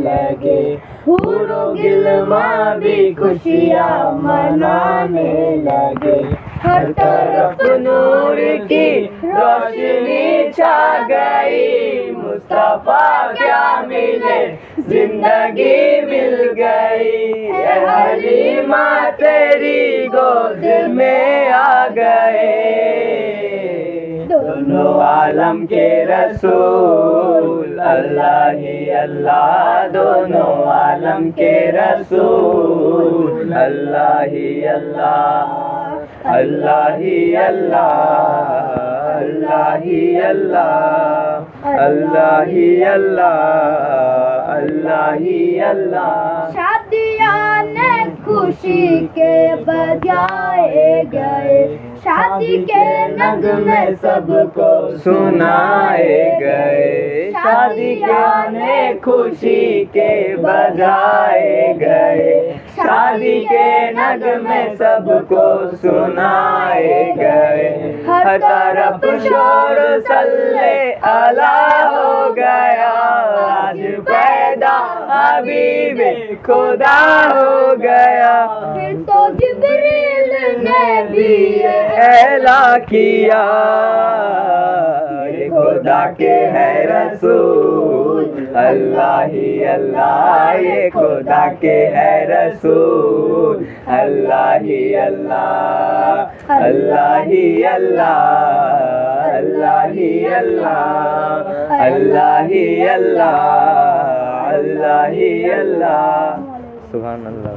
लगे, हूरो गिलमा भी खुशियाँ मनाने लगे। हर तरफ नूर की रोशनी छा गई, मुस्तफा क्या मिले जिंदगी मिल गई। हलीमा तेरी गोद में आ गए, दोनों आलम के रसूल अल्लाह ही अल्लाह, दोनों आलम के रसूल अल्लाह ही अल्लाह, अल्लाह ही अल्लाह, अल्लाह ही अल्लाह, अल्लाह ही अल्लाह, अल्लाह ही अल्लाह। शादियाँ ने खुशी के बजाए गए, शादी के नगमे सबको सुनाए गए, शादी गाने खुशी के बजाए गए, शादी के नगमे सबको सुनाए गए। हर तरफ शोर सल्ले अला हो गया, आज पैदा हबीबे खुदा हो गया। फिर तो जिब्रील ने भी ऐला किया, ये खुदा के है रसूल अल्लाह ही अल्लाह, ये खुदा के है रसूल अल्लाह ही अल्लाह, अल्लाह ही अल्लाह, अल्लाह ही अल्लाह, अल्लाह ही अल्लाह, अल्लाह ही अल्लाह। सुभान अल्लाह।